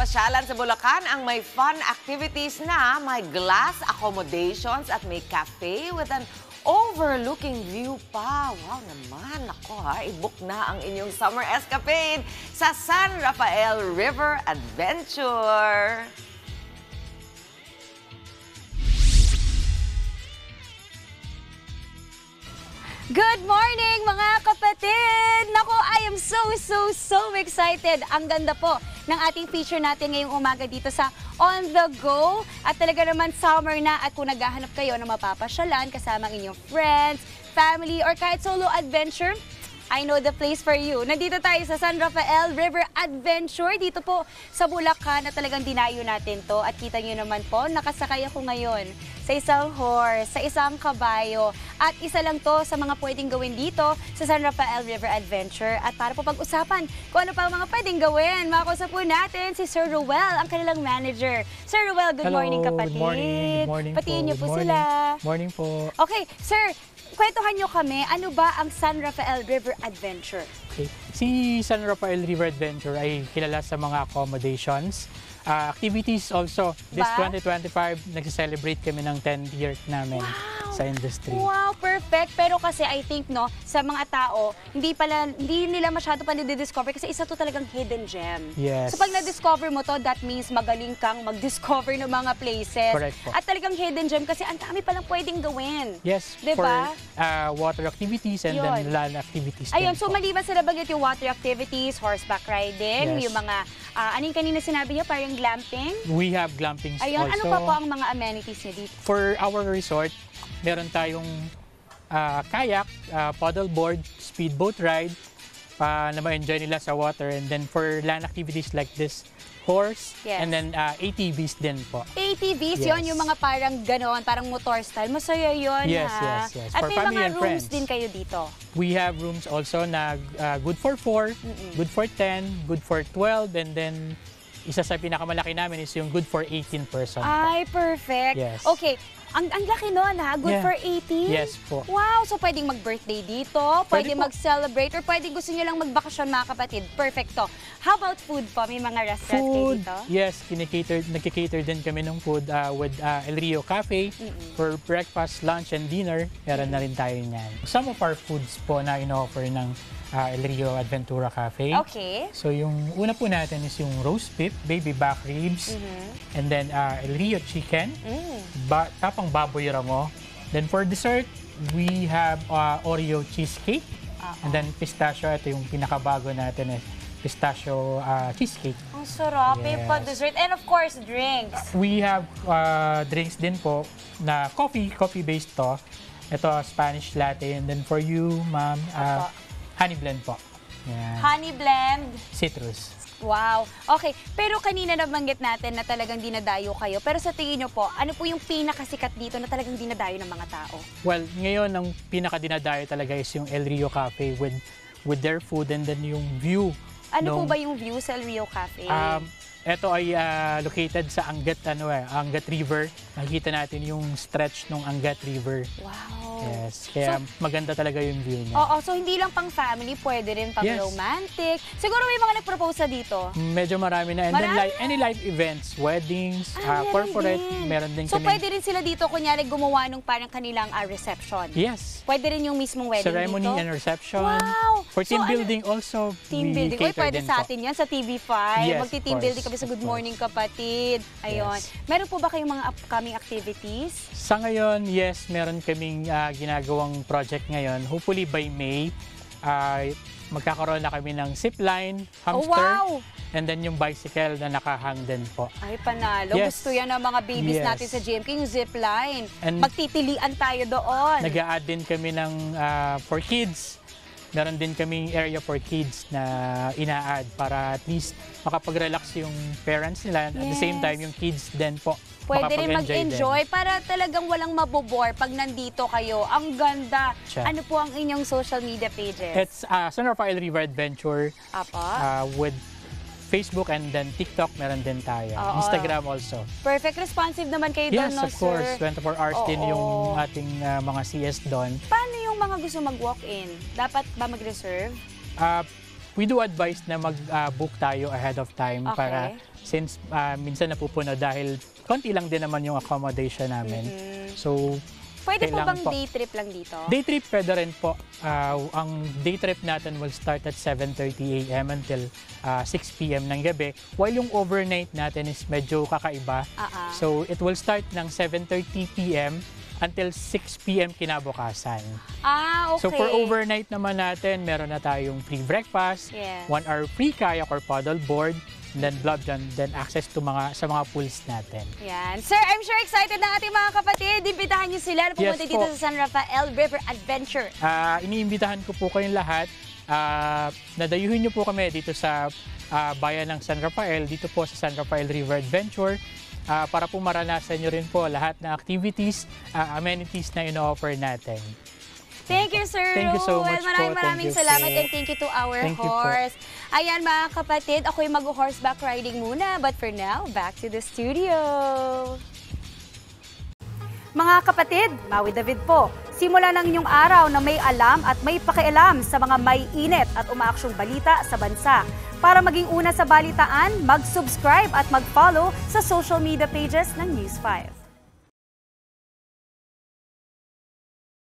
pasyalan sa Bulacan ang may fun activities na may glass accommodations at may cafe with an overlooking view pa. Wow naman, ako i-book na ang inyong summer escapade sa San Rafael River Adventure. Good morning mga kapatid! Naku, I am so excited. Ang ganda po ng ating feature natin ngayong umaga dito sa On The Go. At talaga naman summer na at kung naghahanap kayo na mapapasyalan kasama ang inyong friends, family, or kahit solo adventure, I know the place for you. Nandito tayo sa San Rafael River Adventure. Dito po sa Bulacan na talagang dinayo natin to. At kita nyo naman po, nakasakay ako ngayon sa isang horse, sa isang kabayo. At isa lang to sa mga pwedeng gawin dito sa San Rafael River Adventure. At para po pag-usapan kung ano pa ang mga pwedeng gawin, makakusap po natin si Sir Ruel, ang kanilang manager. Sir Ruel, good morning kapatid. Good morning Patiin niyo po morning. sila. Morning po. Okay, sir, kwentuhan nyo kami, ano ba ang San Rafael River Adventure? Okay. Si San Rafael River Adventure ay kilala sa mga accommodations, activities also. This 2025, nag-celebrate kami ng 10th year namin sa industry. Wow, perfect. Pero kasi I think no, sa mga tao, hindi nila masyado pa nadi-discover kasi isa to talagang hidden gem. Yes. So pag na-discover mo to, that means magaling kang mag-discover ng mga places. Correct po. At talagang hidden gem kasi ang dami palang pwedeng gawin. Yes, diba? For water activities and then land activities. Ayun, so po. maliban sa nabanggit yung water activities, horseback riding, Yes. yung mga, ano yung kanina sinabi niyo, parang glamping? We have glampings Ayun, also. ano pa po ang mga amenities niyo dito? For our resort, meron tayong kayak, paddleboard, speedboat ride, na ma-enjoy nila sa water. And then for land activities like this, horse, Yes. and then ATVs din po. ATVs, Yes. yon yung mga parang gano'n, parang motor style. Masaya yun, Yes, ha? yes. At For may family mga and rooms friends. din kayo dito. We have rooms also na good for 4, good for 10, good for 12, and then isa sa pinakamalaki namin is yung good for 18 person. Ay, perfect. Yes. Okay, ang laki nun, ha? Good Yeah. for 18? Yes po. Wow, so pwedeng mag-birthday dito, pwede Pwede po. mag-celebrate, or pwede gusto nyo lang magbakasyon mga kapatid. Perfecto. How about food po? May mga restaurants kayo Food, dito? yes, nagkikater din kami ng food with El Rio Cafe for breakfast, lunch, and dinner. Meron na rin tayo niyan. Some of our foods po na in-offer ng El Rio Adventura Cafe. Okay. So yung una po natin is yung roast beef, baby back ribs, and then El Rio chicken, tapang baboy ramo. Then for dessert, we have Oreo cheesecake, and then pistachio. Ito yung pinakabago natin pistachio cheesecake. Ang sarap, may Yes. pa-dessert. And of course, drinks. We have drinks din po na coffee-based to. Ito, Spanish latte. And then for you, ma'am, honey blend po. Yan. Honey blend. Citrus. Wow. Okay, pero kanina nabanggit natin na talagang dinadayo kayo. Pero sa tingin nyo po, ano po yung pinakasikat dito na talagang dinadayo ng mga tao? Well, ngayon, ang pinaka-dinadayo talaga is yung El Rio Cafe with their food and then yung view. Ano po ba yung view sa El Rio Cafe? Ito ay located sa Angat River. Nakikita natin yung stretch ng Angat River. Wow. Yes, kaya maganda talaga yung view niya. Oo, so hindi lang pang family, pwede rin pang Yes. romantic. Siguro may mga nag-propose na dito. Medyo marami na. And then any live events, weddings, Meron corporate, din. meron din So kami. pwede rin sila dito, kunyari gumawa nung parang kanilang reception. Yes. Pwede rin yung mismong wedding Ceremony dito. and reception. Wow! For team So, building also, Team we building. Uy, cater pwede din sa po. atin yan sa TV5. Yes, Magti-team of building course, kami sa of Good course. Morning Kapatid. Ayun. Yes. Meron po ba kayong mga upcoming activities? Sa ngayon, yes, meron kaming ginagawang project ngayon. Hopefully by May, magkakaroon na kami ng zipline, hamster, wow! and then yung bicycle na nakahang din po. Ay, panalo. Yes. Gusto yan ng mga babies Yes. natin sa GMK, yung zipline. And Magtitilian tayo doon. Nag-a-add din kami ng for kids. Meron din kaming area for kids na ina-add para at least makapag-relax yung parents nila. At the same Yes. time, yung kids din po Pwede rin makapag-enjoy mag-enjoy para talagang walang mabobore pag nandito kayo. Ang ganda. Siya. Ano po ang inyong social media pages? It's San Rafael River Adventure Apa? with Facebook and then TikTok meron din tayo. Oo. Instagram also. Perfect. Responsive naman kayo doon, Yes, no, of course. sir? 24 hours din Oo. yung ating mga CS doon. Paano yung mga gusto mag-walk-in? Dapat ba mag-reserve? we do advise na mag-book tayo ahead of time Okay. para since minsan napupuno dahil konti lang din naman yung accommodation namin. So, Pwede po kailangan bang day trip lang dito? day trip pwede rin po. Ang day trip natin will start at 7:30 a.m. until 6 p.m. ng gabi. While yung overnight natin is medyo kakaiba. So, it will start ng 7:30 p.m. until 6 p.m. kinabukasan. Okay. So, for overnight naman natin, meron na tayong free breakfast, Yes. 1 hour free kayak or paddle board, and then then access to sa mga pools natin. Yan. Sir, I'm sure excited ng ating mga kapatid. Imbitahan niyo sila na pumunta Yes dito po. sa San Rafael River Adventure. Iniimbitahan ko po kayong lahat. Nadayuhin niyo po kami dito sa bayan ng San Rafael, dito po sa San Rafael River Adventure, para po maranasan niyo rin po lahat ng activities, amenities na ino-offer natin. Thank you, Sir Thank you so much po. Maraming Thank you salamat po. and thank you to our Thank you po. horse. Ayan mga kapatid, ako'y mag-horseback riding muna. But for now, back to the studio. Mga kapatid, Maui David po. Simula ng inyong araw na may alam at may pakialam sa mga may init at umaaksyong balita sa bansa. Para maging una sa balitaan, mag-subscribe at mag-follow sa social media pages ng News 5.